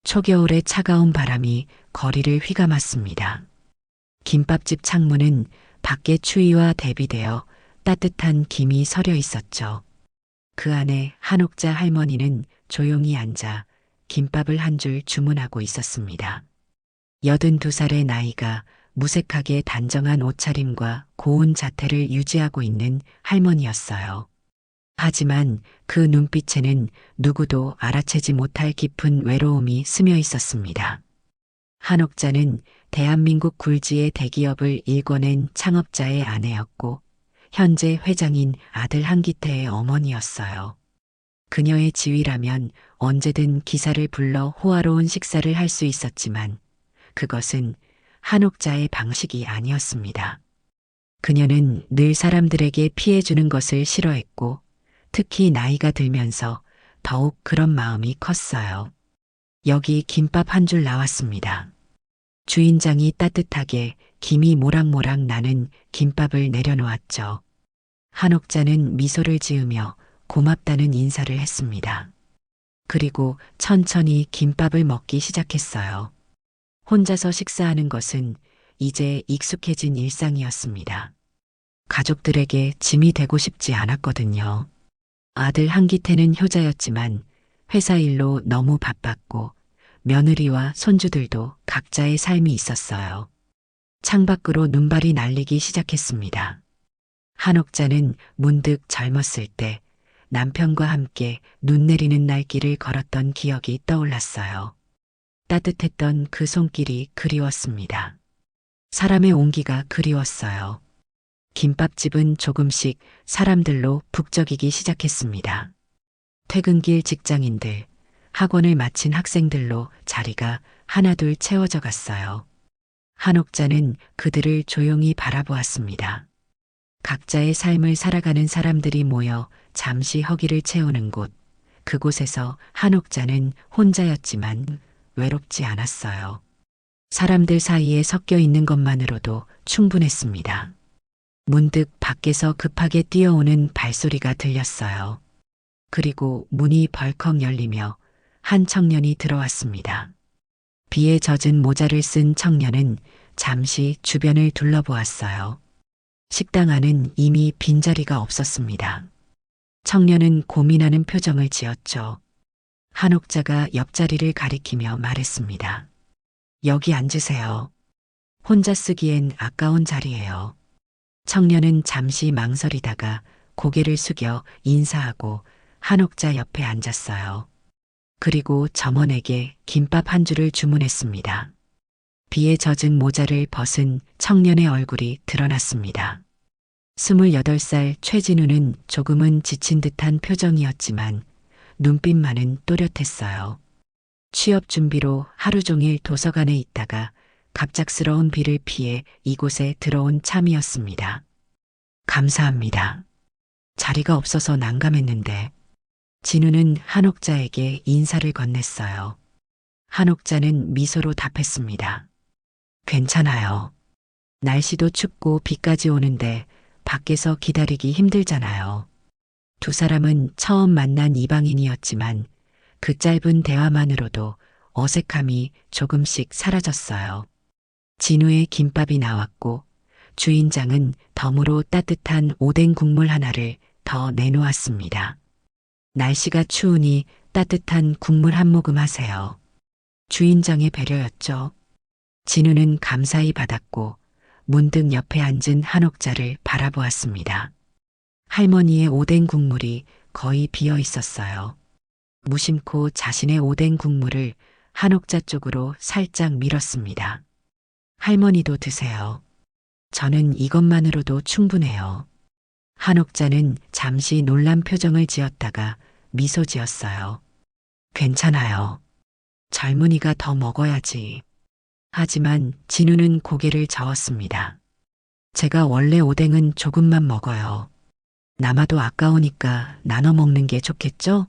초겨울의 차가운 바람이 거리를 휘감았습니다. 김밥집 창문은 밖의 추위와 대비되어 따뜻한 김이 서려 있었죠. 그 안에 한옥자 할머니는 조용히 앉아 김밥을 한 줄 주문하고 있었습니다. 82살의 나이가 무색하게 단정한 옷차림과 고운 자태를 유지하고 있는 할머니였어요. 하지만 그 눈빛에는 누구도 알아채지 못할 깊은 외로움이 스며 있었습니다. 한옥자는 대한민국 굴지의 대기업을 일궈낸 창업자의 아내였고 현재 회장인 아들 한기태의 어머니였어요. 그녀의 지위라면 언제든 기사를 불러 호화로운 식사를 할 수 있었지만 그것은 한옥자의 방식이 아니었습니다. 그녀는 늘 사람들에게 피해 주는 것을 싫어했고 특히 나이가 들면서 더욱 그런 마음이 컸어요. 여기 김밥 한 줄 나왔습니다. 주인장이 따뜻하게 김이 모락모락 나는 김밥을 내려놓았죠. 한옥자는 미소를 지으며 고맙다는 인사를 했습니다. 그리고 천천히 김밥을 먹기 시작했어요. 혼자서 식사하는 것은 이제 익숙해진 일상이었습니다. 가족들에게 짐이 되고 싶지 않았거든요. 아들 한기태는 효자였지만 회사 일로 너무 바빴고 며느리와 손주들도 각자의 삶이 있었어요. 창밖으로 눈발이 날리기 시작했습니다. 한옥자는 문득 젊었을 때 남편과 함께 눈 내리는 날길을 걸었던 기억이 떠올랐어요. 따뜻했던 그 손길이 그리웠습니다. 사람의 온기가 그리웠어요. 김밥집은 조금씩 사람들로 북적이기 시작했습니다. 퇴근길 직장인들, 학원을 마친 학생들로 자리가 하나둘 채워져 갔어요. 한옥자는 그들을 조용히 바라보았습니다. 각자의 삶을 살아가는 사람들이 모여 잠시 허기를 채우는 곳, 그곳에서 한옥자는 혼자였지만 외롭지 않았어요. 사람들 사이에 섞여 있는 것만으로도 충분했습니다. 문득 밖에서 급하게 뛰어오는 발소리가 들렸어요. 그리고 문이 벌컥 열리며 한 청년이 들어왔습니다. 비에 젖은 모자를 쓴 청년은 잠시 주변을 둘러보았어요. 식당 안은 이미 빈자리가 없었습니다. 청년은 고민하는 표정을 지었죠. 한옥자가 옆자리를 가리키며 말했습니다. 여기 앉으세요. 혼자 쓰기엔 아까운 자리예요. 청년은 잠시 망설이다가 고개를 숙여 인사하고 한옥자 옆에 앉았어요. 그리고 점원에게 김밥 한 줄을 주문했습니다. 비에 젖은 모자를 벗은 청년의 얼굴이 드러났습니다. 28살 최진우는 조금은 지친 듯한 표정이었지만 눈빛만은 또렷했어요. 취업 준비로 하루 종일 도서관에 있다가 갑작스러운 비를 피해 이곳에 들어온 참이었습니다. 감사합니다. 자리가 없어서 난감했는데 진우는 한옥자에게 인사를 건넸어요. 한옥자는 미소로 답했습니다. 괜찮아요. 날씨도 춥고 비까지 오는데 밖에서 기다리기 힘들잖아요. 두 사람은 처음 만난 이방인이었지만 그 짧은 대화만으로도 어색함이 조금씩 사라졌어요. 진우의 김밥이 나왔고 주인장은 덤으로 따뜻한 오뎅 국물 하나를 더 내놓았습니다. 날씨가 추우니 따뜻한 국물 한 모금 하세요. 주인장의 배려였죠. 진우는 감사히 받았고 문득 옆에 앉은 한옥자를 바라보았습니다. 할머니의 오뎅 국물이 거의 비어 있었어요. 무심코 자신의 오뎅 국물을 한옥자 쪽으로 살짝 밀었습니다. 할머니도 드세요. 저는 이것만으로도 충분해요. 한옥자는 잠시 놀란 표정을 지었다가 미소 지었어요. 괜찮아요. 젊은이가 더 먹어야지. 하지만 진우는 고개를 저었습니다. 제가 원래 오뎅은 조금만 먹어요. 남아도 아까우니까 나눠 먹는 게 좋겠죠?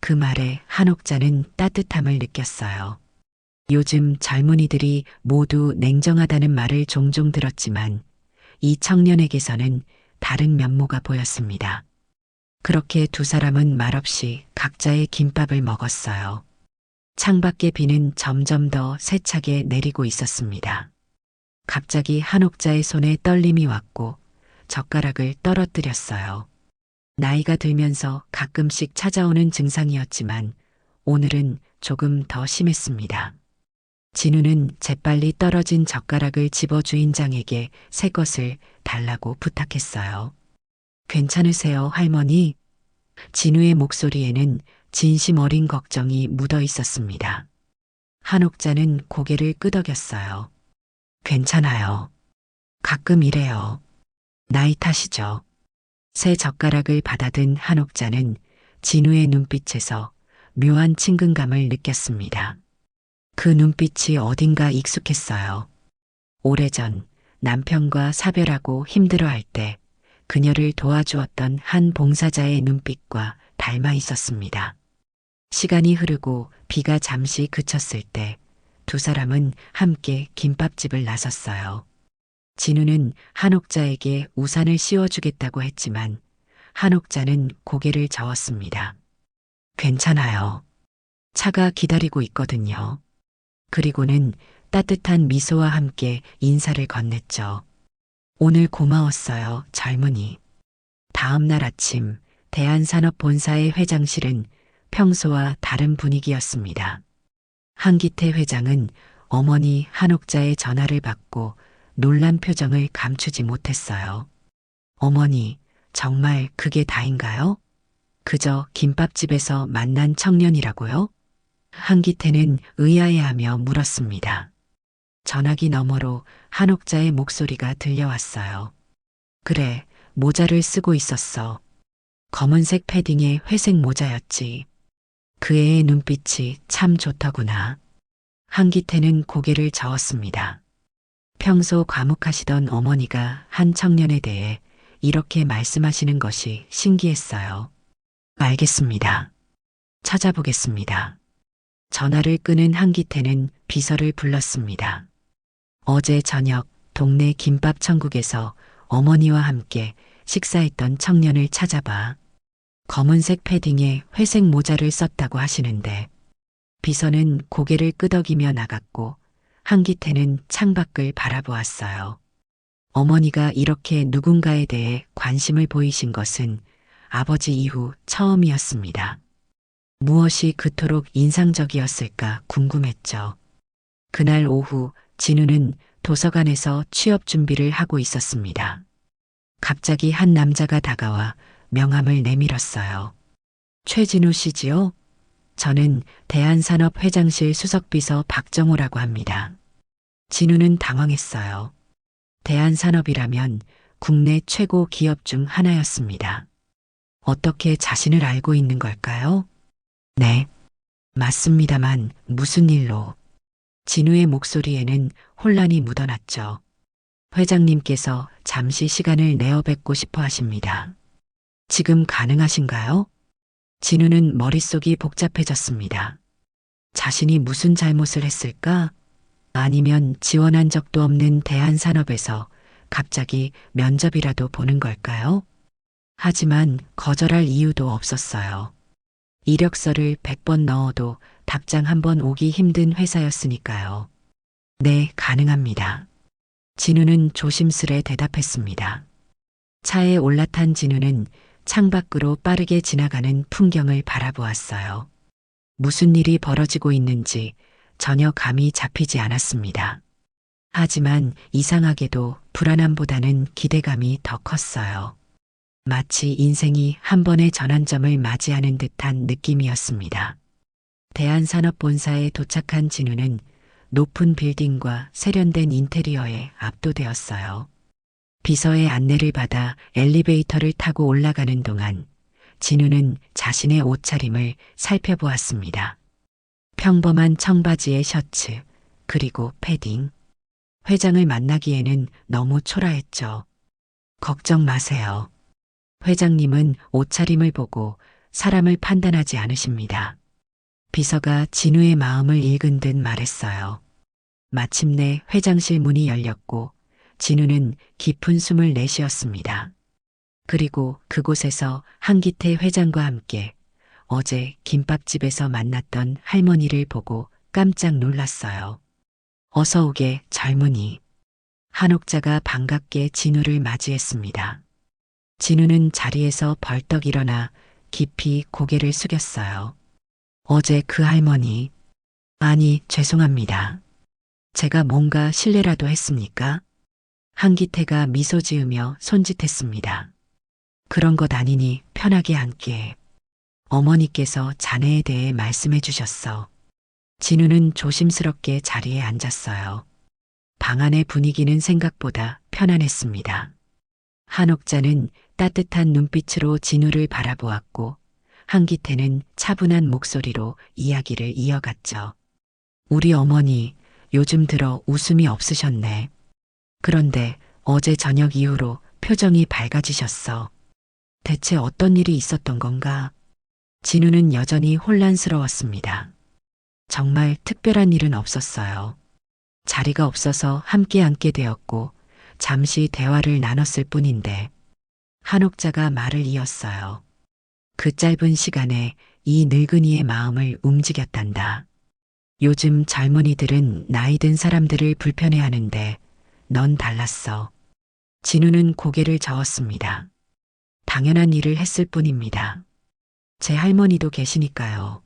그 말에 한옥자는 따뜻함을 느꼈어요. 요즘 젊은이들이 모두 냉정하다는 말을 종종 들었지만 이 청년에게서는 다른 면모가 보였습니다. 그렇게 두 사람은 말없이 각자의 김밥을 먹었어요. 창밖의 비는 점점 더 세차게 내리고 있었습니다. 갑자기 한옥자의 손에 떨림이 왔고 젓가락을 떨어뜨렸어요. 나이가 들면서 가끔씩 찾아오는 증상이었지만 오늘은 조금 더 심했습니다. 진우는 재빨리 떨어진 젓가락을 집어 주인장에게 새 것을 달라고 부탁했어요. 괜찮으세요, 할머니? 진우의 목소리에는 진심 어린 걱정이 묻어 있었습니다. 한옥자는 고개를 끄덕였어요. 괜찮아요. 가끔 이래요. 나이 탓이죠. 새 젓가락을 받아든 한옥자는 진우의 눈빛에서 묘한 친근감을 느꼈습니다. 그 눈빛이 어딘가 익숙했어요. 오래전 남편과 사별하고 힘들어할 때 그녀를 도와주었던 한 봉사자의 눈빛과 닮아 있었습니다. 시간이 흐르고 비가 잠시 그쳤을 때 두 사람은 함께 김밥집을 나섰어요. 진우는 한옥자에게 우산을 씌워주겠다고 했지만 한옥자는 고개를 저었습니다. 괜찮아요. 차가 기다리고 있거든요. 그리고는 따뜻한 미소와 함께 인사를 건넸죠. 오늘 고마웠어요, 젊은이. 다음 날 아침 대한산업본사의 회장실은 평소와 다른 분위기였습니다. 한기태 회장은 어머니 한옥자의 전화를 받고 놀란 표정을 감추지 못했어요. 어머니, 정말 그게 다인가요? 그저 김밥집에서 만난 청년이라고요? 한기태는 의아해하며 물었습니다. 전화기 너머로 한옥자의 목소리가 들려왔어요. 그래, 모자를 쓰고 있었어. 검은색 패딩에 회색 모자였지. 그 애의 눈빛이 참 좋더구나. 한기태는 고개를 저었습니다. 평소 과묵하시던 어머니가 한 청년에 대해 이렇게 말씀하시는 것이 신기했어요. 알겠습니다. 찾아보겠습니다. 전화를 끄는 한기태는 비서를 불렀습니다. 어제 저녁 동네 김밥 천국에서 어머니와 함께 식사했던 청년을 찾아봐. 검은색 패딩에 회색 모자를 썼다고 하시는데 비서는 고개를 끄덕이며 나갔고 한기태는 창밖을 바라보았어요. 어머니가 이렇게 누군가에 대해 관심을 보이신 것은 아버지 이후 처음이었습니다. 무엇이 그토록 인상적이었을까 궁금했죠. 그날 오후 진우는 도서관에서 취업 준비를 하고 있었습니다. 갑자기 한 남자가 다가와 명함을 내밀었어요. 최진우 씨지요? 저는 대한산업회장실 수석비서 박정호라고 합니다. 진우는 당황했어요. 대한산업이라면 국내 최고 기업 중 하나였습니다. 어떻게 자신을 알고 있는 걸까요? 네, 맞습니다만 무슨 일로? 진우의 목소리에는 혼란이 묻어났죠. 회장님께서 잠시 시간을 내어 뵙고 싶어 하십니다. 지금 가능하신가요? 진우는 머릿속이 복잡해졌습니다. 자신이 무슨 잘못을 했을까? 아니면 지원한 적도 없는 대한산업에서 갑자기 면접이라도 보는 걸까요? 하지만 거절할 이유도 없었어요. 이력서를 100번 넣어도 답장 한 번 오기 힘든 회사였으니까요. 네, 가능합니다. 진우는 조심스레 대답했습니다. 차에 올라탄 진우는 창밖으로 빠르게 지나가는 풍경을 바라보았어요. 무슨 일이 벌어지고 있는지 전혀 감이 잡히지 않았습니다. 하지만 이상하게도 불안함보다는 기대감이 더 컸어요. 마치 인생이 한 번의 전환점을 맞이하는 듯한 느낌이었습니다. 대한산업본사에 도착한 진우는 높은 빌딩과 세련된 인테리어에 압도되었어요. 비서의 안내를 받아 엘리베이터를 타고 올라가는 동안 진우는 자신의 옷차림을 살펴보았습니다. 평범한 청바지에 셔츠, 그리고 패딩. 회장을 만나기에는 너무 초라했죠. 걱정 마세요. 회장님은 옷차림을 보고 사람을 판단하지 않으십니다. 비서가 진우의 마음을 읽은 듯 말했어요. 마침내 회장실 문이 열렸고 진우는 깊은 숨을 내쉬었습니다. 그리고 그곳에서 한기태 회장과 함께 어제 김밥집에서 만났던 할머니를 보고 깜짝 놀랐어요. 어서 오게 젊은이. 한옥자가 반갑게 진우를 맞이했습니다. 진우는 자리에서 벌떡 일어나 깊이 고개를 숙였어요. 어제 그 할머니. 아니, 죄송합니다. 제가 뭔가 실례라도 했습니까? 한기태가 미소 지으며 손짓했습니다. 그런 것 아니니 편하게 앉게. 어머니께서 자네에 대해 말씀해 주셨어. 진우는 조심스럽게 자리에 앉았어요. 방 안의 분위기는 생각보다 편안했습니다. 한옥자는 따뜻한 눈빛으로 진우를 바라보았고 한기태는 차분한 목소리로 이야기를 이어갔죠. 우리 어머니 요즘 들어 웃음이 없으셨네. 그런데 어제 저녁 이후로 표정이 밝아지셨어. 대체 어떤 일이 있었던 건가? 진우는 여전히 혼란스러웠습니다. 정말 특별한 일은 없었어요. 자리가 없어서 함께 앉게 되었고 잠시 대화를 나눴을 뿐인데 한옥자가 말을 이었어요. 그 짧은 시간에 이 늙은이의 마음을 움직였단다. 요즘 젊은이들은 나이 든 사람들을 불편해하는데 넌 달랐어. 진우는 고개를 저었습니다. 당연한 일을 했을 뿐입니다. 제 할머니도 계시니까요.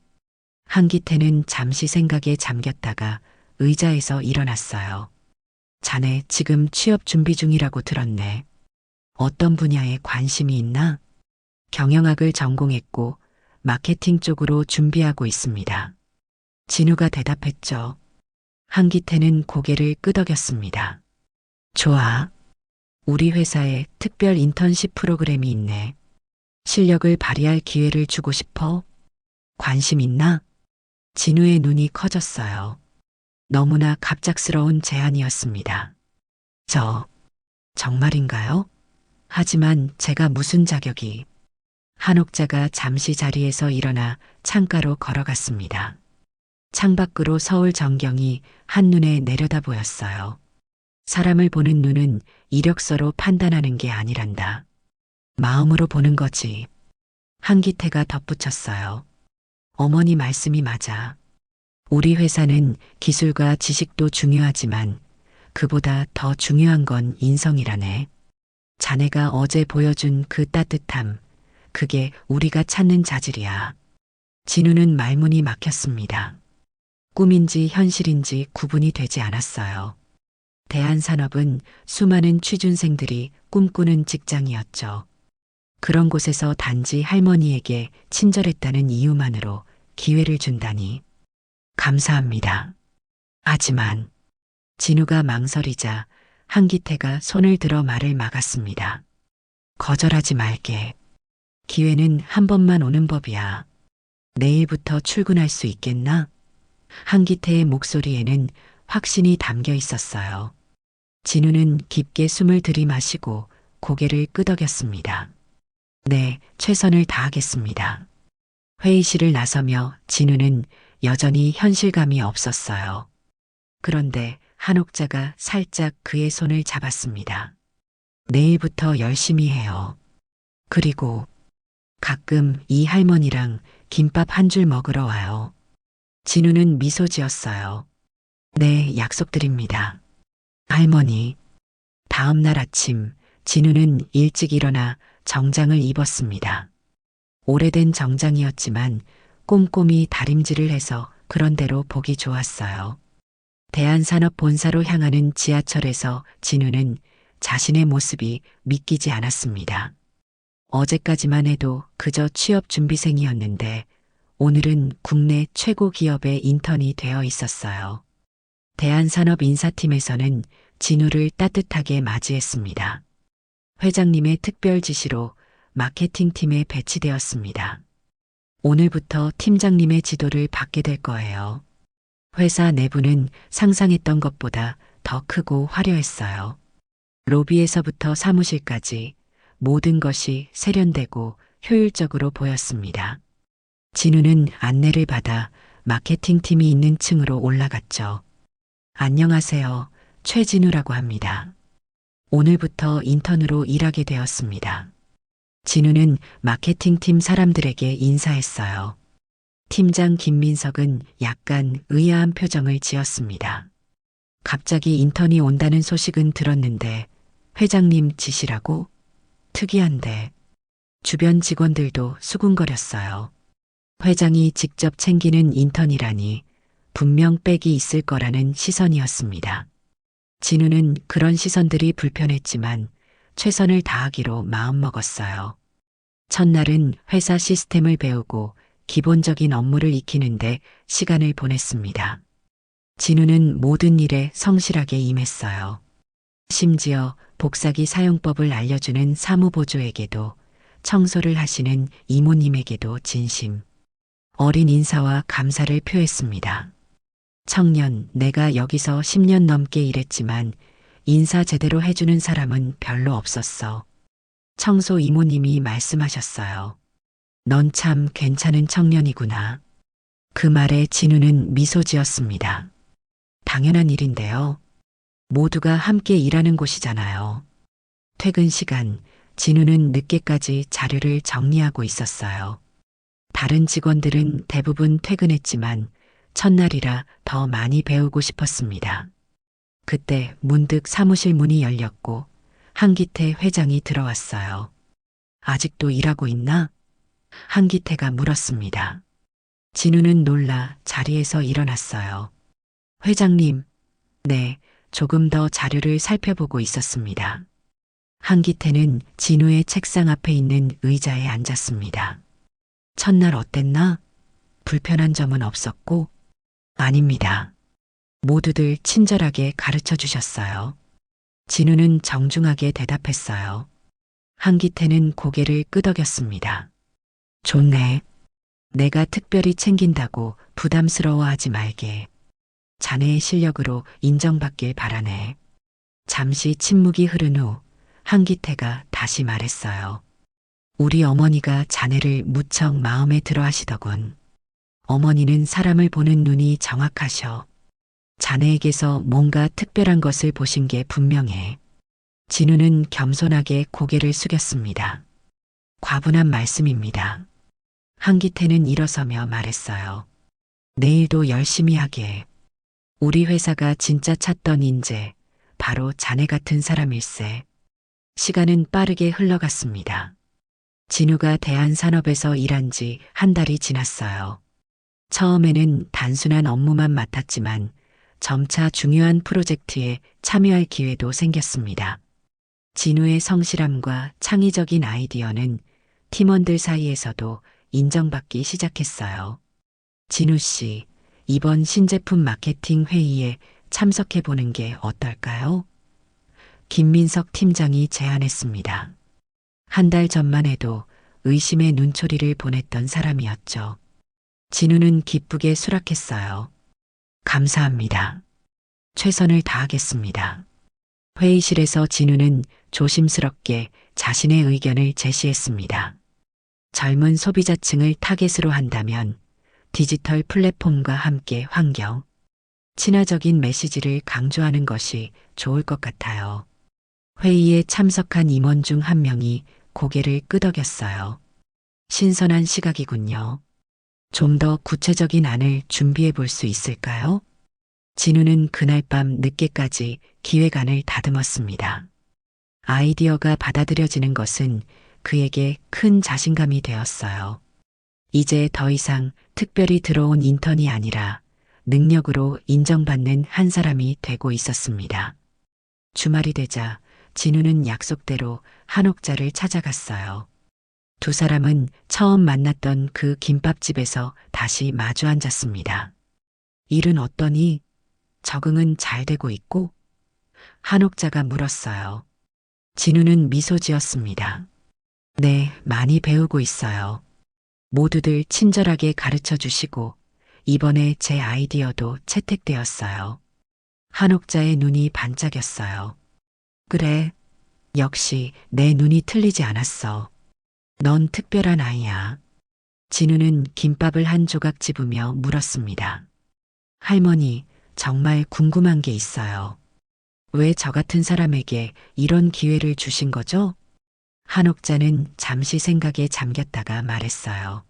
한기태는 잠시 생각에 잠겼다가 의자에서 일어났어요. 자네 지금 취업 준비 중이라고 들었네. 어떤 분야에 관심이 있나? 경영학을 전공했고 마케팅 쪽으로 준비하고 있습니다. 진우가 대답했죠. 한기태는 고개를 끄덕였습니다. 좋아. 우리 회사에 특별 인턴십 프로그램이 있네. 실력을 발휘할 기회를 주고 싶어? 관심 있나? 진우의 눈이 커졌어요. 너무나 갑작스러운 제안이었습니다. 정말인가요? 하지만 제가 무슨 자격이? 한옥자가 잠시 자리에서 일어나 창가로 걸어갔습니다. 창밖으로 서울 전경이 한눈에 내려다 보였어요. 사람을 보는 눈은 이력서로 판단하는 게 아니란다. 마음으로 보는 거지. 한기태가 덧붙였어요. 어머니 말씀이 맞아. 우리 회사는 기술과 지식도 중요하지만 그보다 더 중요한 건 인성이라네. 자네가 어제 보여준 그 따뜻함, 그게 우리가 찾는 자질이야. 진우는 말문이 막혔습니다. 꿈인지 현실인지 구분이 되지 않았어요. 대한산업은 수많은 취준생들이 꿈꾸는 직장이었죠. 그런 곳에서 단지 할머니에게 친절했다는 이유만으로 기회를 준다니. 감사합니다. 하지만 진우가 망설이자 한기태가 손을 들어 말을 막았습니다. 거절하지 말게. 기회는 한 번만 오는 법이야. 내일부터 출근할 수 있겠나? 한기태의 목소리에는 확신이 담겨 있었어요. 진우는 깊게 숨을 들이마시고 고개를 끄덕였습니다. 네, 최선을 다하겠습니다. 회의실을 나서며 진우는 여전히 현실감이 없었어요. 그런데 한옥자가 살짝 그의 손을 잡았습니다. 내일부터 열심히 해요. 그리고 가끔 이 할머니랑 김밥 한 줄 먹으러 와요. 진우는 미소 지었어요. 네, 약속드립니다. 할머니. 다음 날 아침 진우는 일찍 일어나 정장을 입었습니다. 오래된 정장이었지만 꼼꼼히 다림질을 해서 그런대로 보기 좋았어요. 대한산업본사로 향하는 지하철에서 진우는 자신의 모습이 믿기지 않았습니다. 어제까지만 해도 그저 취업 준비생이었는데 오늘은 국내 최고 기업의 인턴이 되어 있었어요. 대한산업 인사팀에서는 진우를 따뜻하게 맞이했습니다. 회장님의 특별 지시로 마케팅팀에 배치되었습니다. 오늘부터 팀장님의 지도를 받게 될 거예요. 회사 내부는 상상했던 것보다 더 크고 화려했어요. 로비에서부터 사무실까지 모든 것이 세련되고 효율적으로 보였습니다. 진우는 안내를 받아 마케팅팀이 있는 층으로 올라갔죠. 안녕하세요. 최진우라고 합니다. 오늘부터 인턴으로 일하게 되었습니다. 진우는 마케팅팀 사람들에게 인사했어요. 팀장 김민석은 약간 의아한 표정을 지었습니다. 갑자기 인턴이 온다는 소식은 들었는데 회장님 지시라고? 특이한데. 주변 직원들도 수군거렸어요. 회장이 직접 챙기는 인턴이라니 분명 빽이 있을 거라는 시선이었습니다. 진우는 그런 시선들이 불편했지만 최선을 다하기로 마음먹었어요. 첫날은 회사 시스템을 배우고 기본적인 업무를 익히는데 시간을 보냈습니다. 진우는 모든 일에 성실하게 임했어요. 심지어 복사기 사용법을 알려주는 사무보조에게도 청소를 하시는 이모님에게도 진심 어린 인사와 감사를 표했습니다. 청년, 내가 여기서 10년 넘게 일했지만 인사 제대로 해주는 사람은 별로 없었어. 청소 이모님이 말씀하셨어요. 넌 참 괜찮은 청년이구나. 그 말에 진우는 미소 지었습니다. 당연한 일인데요. 모두가 함께 일하는 곳이잖아요. 퇴근 시간, 진우는 늦게까지 자료를 정리하고 있었어요. 다른 직원들은 대부분 퇴근했지만 첫날이라 더 많이 배우고 싶었습니다. 그때 문득 사무실 문이 열렸고 한기태 회장이 들어왔어요. 아직도 일하고 있나? 한기태가 물었습니다. 진우는 놀라 자리에서 일어났어요. 회장님, 네, 조금 더 자료를 살펴보고 있었습니다. 한기태는 진우의 책상 앞에 있는 의자에 앉았습니다. 첫날 어땠나? 불편한 점은 없었고? 아닙니다. 모두들 친절하게 가르쳐 주셨어요. 진우는 정중하게 대답했어요. 한기태는 고개를 끄덕였습니다. 좋네. 내가 특별히 챙긴다고 부담스러워하지 말게. 자네의 실력으로 인정받길 바라네. 잠시 침묵이 흐른 후 한기태가 다시 말했어요. 우리 어머니가 자네를 무척 마음에 들어 하시더군. 어머니는 사람을 보는 눈이 정확하셔. 자네에게서 뭔가 특별한 것을 보신 게 분명해. 진우는 겸손하게 고개를 숙였습니다. 과분한 말씀입니다. 한기태는 일어서며 말했어요. 내일도 열심히 하게. 우리 회사가 진짜 찾던 인재, 바로 자네 같은 사람일세. 시간은 빠르게 흘러갔습니다. 진우가 대한산업에서 일한 지 한 달이 지났어요. 처음에는 단순한 업무만 맡았지만 점차 중요한 프로젝트에 참여할 기회도 생겼습니다. 진우의 성실함과 창의적인 아이디어는 팀원들 사이에서도 인정받기 시작했어요. 진우 씨, 이번 신제품 마케팅 회의에 참석해 보는 게 어떨까요? 김민석 팀장이 제안했습니다. 한 달 전만 해도 의심의 눈초리를 보냈던 사람이었죠. 진우는 기쁘게 수락했어요. 감사합니다. 최선을 다하겠습니다. 회의실에서 진우는 조심스럽게 자신의 의견을 제시했습니다. 젊은 소비자층을 타겟으로 한다면 디지털 플랫폼과 함께 환경, 친화적인 메시지를 강조하는 것이 좋을 것 같아요. 회의에 참석한 임원 중 한 명이 고개를 끄덕였어요. 신선한 시각이군요. 좀 더 구체적인 안을 준비해 볼 수 있을까요? 진우는 그날 밤 늦게까지 기획안을 다듬었습니다. 아이디어가 받아들여지는 것은 그에게 큰 자신감이 되었어요. 이제 더 이상 특별히 들어온 인턴이 아니라 능력으로 인정받는 한 사람이 되고 있었습니다. 주말이 되자 진우는 약속대로 한옥자를 찾아갔어요. 두 사람은 처음 만났던 그 김밥집에서 다시 마주 앉았습니다. 일은 어떠니? 적응은 잘 되고 있고? 한옥자가 물었어요. 진우는 미소 지었습니다. 네, 많이 배우고 있어요. 모두들 친절하게 가르쳐 주시고 이번에 제 아이디어도 채택되었어요. 한옥자의 눈이 반짝였어요. 그래, 역시 내 눈이 틀리지 않았어. 넌 특별한 아이야. 진우는 김밥을 한 조각 집으며 물었습니다. 할머니, 정말 궁금한 게 있어요. 왜 저 같은 사람에게 이런 기회를 주신 거죠? 한옥자는 잠시 생각에 잠겼다가 말했어요.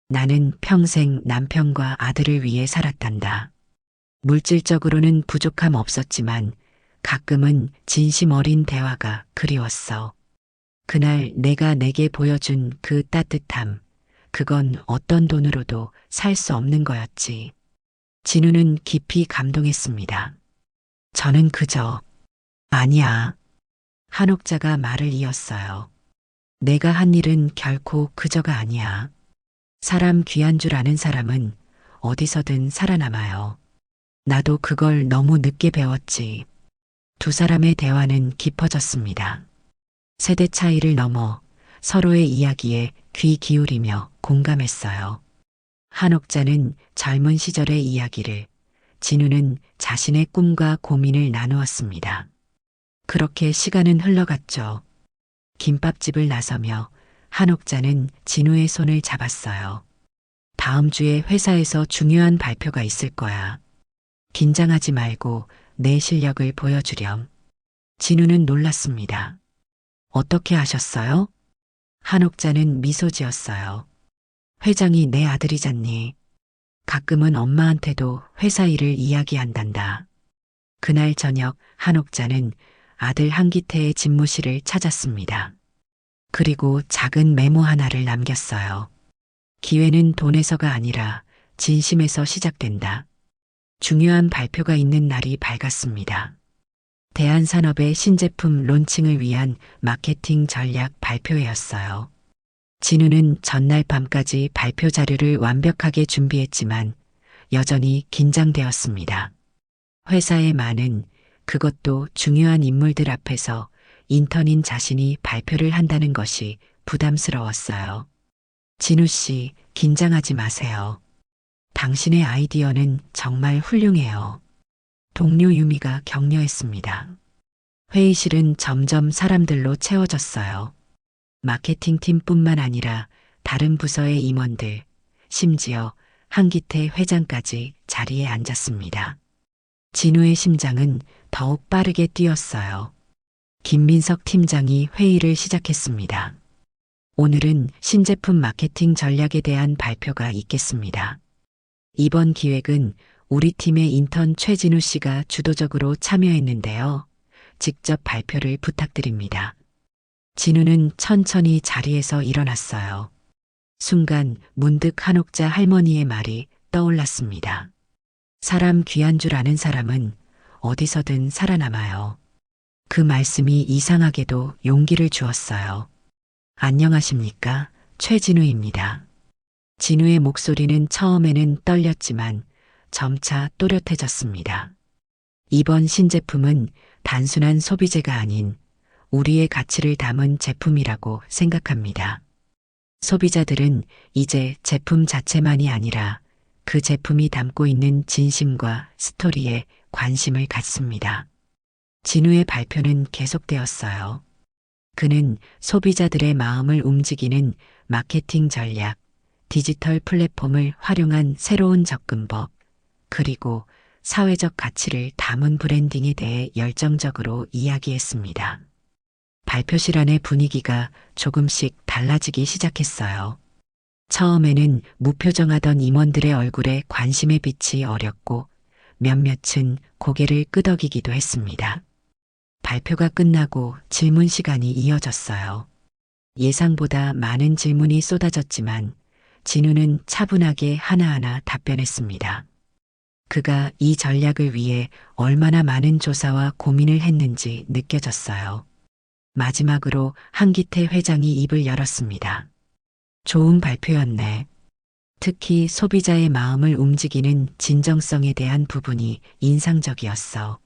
나는 평생 남편과 아들을 위해 살았단다. 물질적으로는 부족함 없었지만 가끔은 진심 어린 대화가 그리웠어. 그날 내가 내게 보여준 그 따뜻함, 그건 어떤 돈으로도 살 수 없는 거였지. 진우는 깊이 감동했습니다. 저는 그저, 아니야. 한옥자가 말을 이었어요. 내가 한 일은 결코 그저가 아니야. 사람 귀한 줄 아는 사람은 어디서든 살아남아요. 나도 그걸 너무 늦게 배웠지. 두 사람의 대화는 깊어졌습니다. 세대 차이를 넘어 서로의 이야기에 귀 기울이며 공감했어요. 한옥자는 젊은 시절의 이야기를, 진우는 자신의 꿈과 고민을 나누었습니다. 그렇게 시간은 흘러갔죠. 김밥집을 나서며 한옥자는 진우의 손을 잡았어요. 다음 주에 회사에서 중요한 발표가 있을 거야. 긴장하지 말고 내 실력을 보여주렴. 진우는 놀랐습니다. 어떻게 하셨어요? 한옥자는 미소 지었어요. 회장이 내 아들이잖니. 가끔은 엄마한테도 회사 일을 이야기한단다. 그날 저녁 한옥자는 아들 한기태의 집무실을 찾았습니다. 그리고 작은 메모 하나를 남겼어요. 기회는 돈에서가 아니라 진심에서 시작된다. 중요한 발표가 있는 날이 밝았습니다. 대한산업의 신제품 론칭을 위한 마케팅 전략 발표회였어요. 진우는 전날 밤까지 발표 자료를 완벽하게 준비했지만 여전히 긴장되었습니다. 회사의 많은, 그것도 중요한 인물들 앞에서 인턴인 자신이 발표를 한다는 것이 부담스러웠어요. 진우 씨, 긴장하지 마세요. 당신의 아이디어는 정말 훌륭해요. 동료 유미가 격려했습니다. 회의실은 점점 사람들로 채워졌어요. 마케팅팀뿐만 아니라 다른 부서의 임원들, 심지어 한기태 회장까지 자리에 앉았습니다. 진우의 심장은 더욱 빠르게 뛰었어요. 김민석 팀장이 회의를 시작했습니다. 오늘은 신제품 마케팅 전략에 대한 발표가 있겠습니다. 이번 기획은 우리 팀의 인턴 최진우 씨가 주도적으로 참여했는데요. 직접 발표를 부탁드립니다. 진우는 천천히 자리에서 일어났어요. 순간 문득 한옥자 할머니의 말이 떠올랐습니다. 사람 귀한 줄 아는 사람은 어디서든 살아남아요. 그 말씀이 이상하게도 용기를 주었어요. 안녕하십니까? 최진우입니다. 진우의 목소리는 처음에는 떨렸지만 점차 또렷해졌습니다. 이번 신제품은 단순한 소비재가 아닌 우리의 가치를 담은 제품이라고 생각합니다. 소비자들은 이제 제품 자체만이 아니라 그 제품이 담고 있는 진심과 스토리에 관심을 갖습니다. 진우의 발표는 계속되었어요. 그는 소비자들의 마음을 움직이는 마케팅 전략, 디지털 플랫폼을 활용한 새로운 접근법, 그리고 사회적 가치를 담은 브랜딩에 대해 열정적으로 이야기했습니다. 발표실 안의 분위기가 조금씩 달라지기 시작했어요. 처음에는 무표정하던 임원들의 얼굴에 관심의 빛이 어렸고 몇몇은 고개를 끄덕이기도 했습니다. 발표가 끝나고 질문 시간이 이어졌어요. 예상보다 많은 질문이 쏟아졌지만 진우는 차분하게 하나하나 답변했습니다. 그가 이 전략을 위해 얼마나 많은 조사와 고민을 했는지 느껴졌어요. 마지막으로 한기태 회장이 입을 열었습니다. 좋은 발표였네. 특히 소비자의 마음을 움직이는 진정성에 대한 부분이 인상적이었어.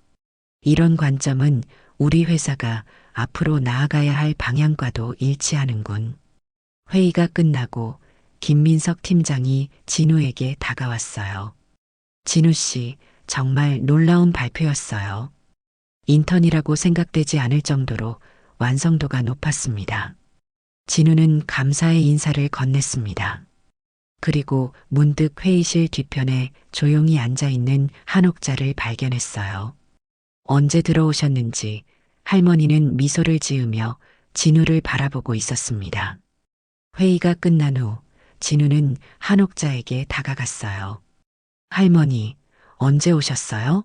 이런 관점은 우리 회사가 앞으로 나아가야 할 방향과도 일치하는군. 회의가 끝나고 김민석 팀장이 진우에게 다가왔어요. 진우 씨, 정말 놀라운 발표였어요. 인턴이라고 생각되지 않을 정도로 완성도가 높았습니다. 진우는 감사의 인사를 건넸습니다. 그리고 문득 회의실 뒤편에 조용히 앉아있는 한옥자를 발견했어요. 언제 들어오셨는지 할머니는 미소를 지으며 진우를 바라보고 있었습니다. 회의가 끝난 후 진우는 한옥자에게 다가갔어요. 할머니, 언제 오셨어요?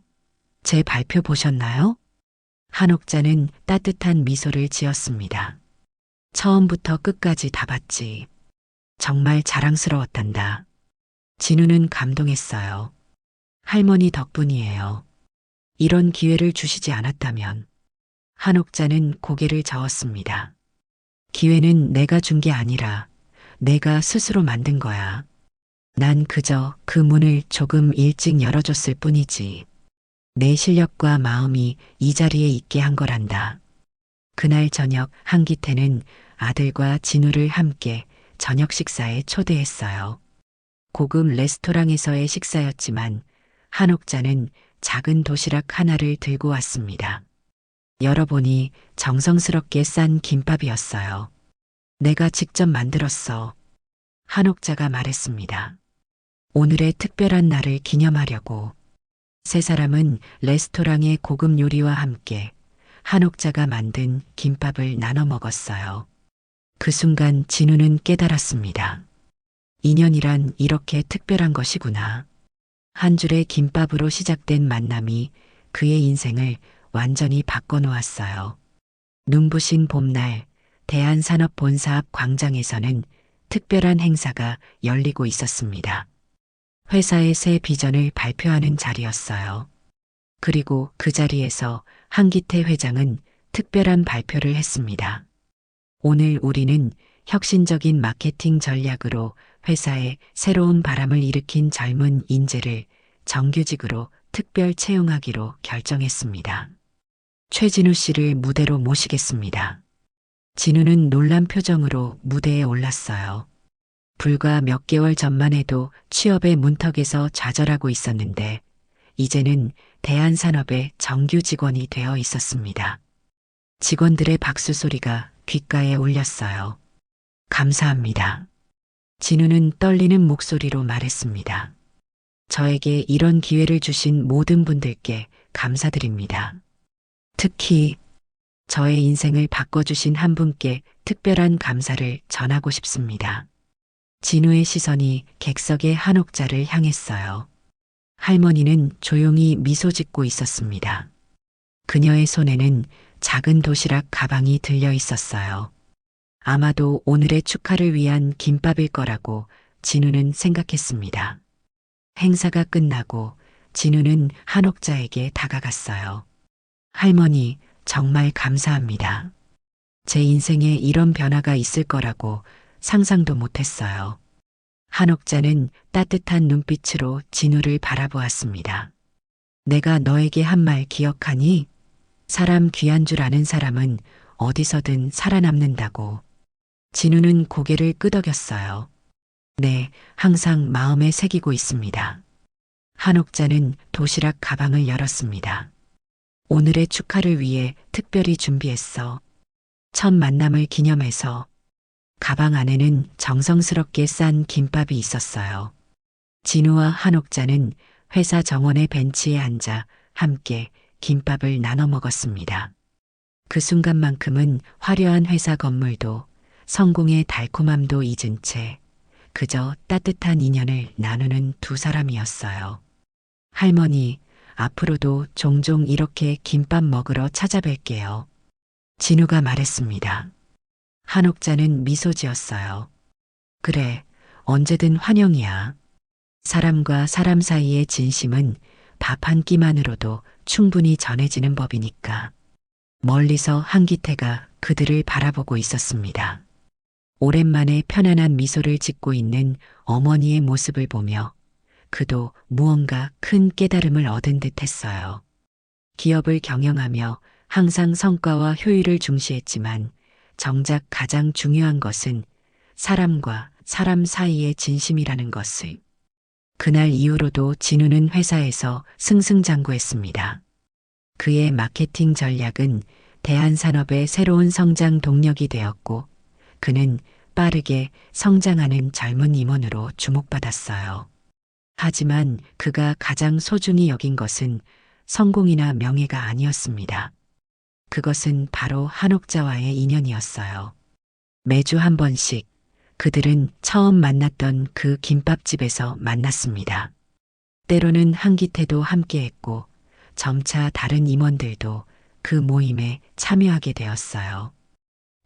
제 발표 보셨나요? 한옥자는 따뜻한 미소를 지었습니다. 처음부터 끝까지 다 봤지. 정말 자랑스러웠단다. 진우는 감동했어요. 할머니 덕분이에요. 이런 기회를 주시지 않았다면. 한옥자는 고개를 저었습니다. 기회는 내가 준 게 아니라 내가 스스로 만든 거야. 난 그저 그 문을 조금 일찍 열어줬을 뿐이지. 내 실력과 마음이 이 자리에 있게 한 거란다. 그날 저녁 한기태는 아들과 진우를 함께 저녁 식사에 초대했어요. 고급 레스토랑에서의 식사였지만 한옥자는 작은 도시락 하나를 들고 왔습니다. 열어보니 정성스럽게 싼 김밥이었어요. 내가 직접 만들었어. 한옥자가 말했습니다. 오늘의 특별한 날을 기념하려고. 세 사람은 레스토랑의 고급 요리와 함께 한옥자가 만든 김밥을 나눠 먹었어요. 그 순간 진우는 깨달았습니다. 인연이란 이렇게 특별한 것이구나. 한 줄의 김밥으로 시작된 만남이 그의 인생을 완전히 바꿔놓았어요. 눈부신 봄날, 대한산업본사 앞 광장에서는 특별한 행사가 열리고 있었습니다. 회사의 새 비전을 발표하는 자리였어요. 그리고 그 자리에서 한기태 회장은 특별한 발표를 했습니다. 오늘 우리는 혁신적인 마케팅 전략으로 회사에 새로운 바람을 일으킨 젊은 인재를 정규직으로 특별 채용하기로 결정했습니다. 최진우 씨를 무대로 모시겠습니다. 진우는 놀란 표정으로 무대에 올랐어요. 불과 몇 개월 전만 해도 취업의 문턱에서 좌절하고 있었는데 이제는 대한산업의 정규 직원이 되어 있었습니다. 직원들의 박수 소리가 귓가에 울렸어요. 감사합니다. 진우는 떨리는 목소리로 말했습니다. 저에게 이런 기회를 주신 모든 분들께 감사드립니다. 특히 저의 인생을 바꿔주신 한 분께 특별한 감사를 전하고 싶습니다. 진우의 시선이 객석의 한옥자를 향했어요. 할머니는 조용히 미소 짓고 있었습니다. 그녀의 손에는 작은 도시락 가방이 들려 있었어요. 아마도 오늘의 축하를 위한 김밥일 거라고 진우는 생각했습니다. 행사가 끝나고 진우는 한옥자에게 다가갔어요. 할머니, 정말 감사합니다. 제 인생에 이런 변화가 있을 거라고 상상도 못했어요. 한옥자는 따뜻한 눈빛으로 진우를 바라보았습니다. 내가 너에게 한 말 기억하니? 사람 귀한 줄 아는 사람은 어디서든 살아남는다고. 진우는 고개를 끄덕였어요. 네, 항상 마음에 새기고 있습니다. 한옥자는 도시락 가방을 열었습니다. 오늘의 축하를 위해 특별히 준비했어. 첫 만남을 기념해서. 가방 안에는 정성스럽게 싼 김밥이 있었어요. 진우와 한옥자는 회사 정원의 벤치에 앉아 함께 김밥을 나눠 먹었습니다. 그 순간만큼은 화려한 회사 건물도 성공의 달콤함도 잊은 채 그저 따뜻한 인연을 나누는 두 사람이었어요. 할머니, 앞으로도 종종 이렇게 김밥 먹으러 찾아뵐게요. 진우가 말했습니다. 한옥자는 미소 지었어요. 그래, 언제든 환영이야. 사람과 사람 사이의 진심은 밥 한 끼만으로도 충분히 전해지는 법이니까. 멀리서 한기태가 그들을 바라보고 있었습니다. 오랜만에 편안한 미소를 짓고 있는 어머니의 모습을 보며 그도 무언가 큰 깨달음을 얻은 듯 했어요. 기업을 경영하며 항상 성과와 효율을 중시했지만 정작 가장 중요한 것은 사람과 사람 사이의 진심이라는 것을. 그날 이후로도 진우는 회사에서 승승장구했습니다. 그의 마케팅 전략은 대한산업의 새로운 성장 동력이 되었고 그는 빠르게 성장하는 젊은 임원으로 주목받았어요. 하지만 그가 가장 소중히 여긴 것은 성공이나 명예가 아니었습니다. 그것은 바로 한옥자와의 인연이었어요. 매주 한 번씩 그들은 처음 만났던 그 김밥집에서 만났습니다. 때로는 한기태도 함께했고 점차 다른 임원들도 그 모임에 참여하게 되었어요.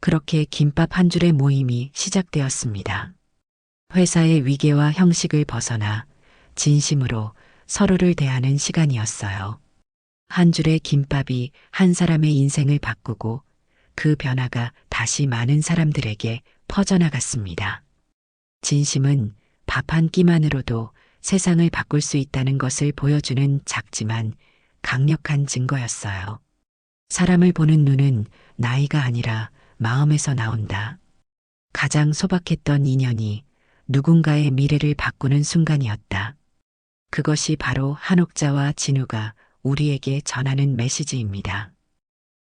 그렇게 김밥 한 줄의 모임이 시작되었습니다. 회사의 위계와 형식을 벗어나 진심으로 서로를 대하는 시간이었어요. 한 줄의 김밥이 한 사람의 인생을 바꾸고 그 변화가 다시 많은 사람들에게 퍼져나갔습니다. 진심은 밥 한 끼만으로도 세상을 바꿀 수 있다는 것을 보여주는 작지만 강력한 증거였어요. 사람을 보는 눈은 나이가 아니라 마음에서 나온다. 가장 소박했던 인연이 누군가의 미래를 바꾸는 순간이었다. 그것이 바로 한옥자와 진우가 우리에게 전하는 메시지입니다.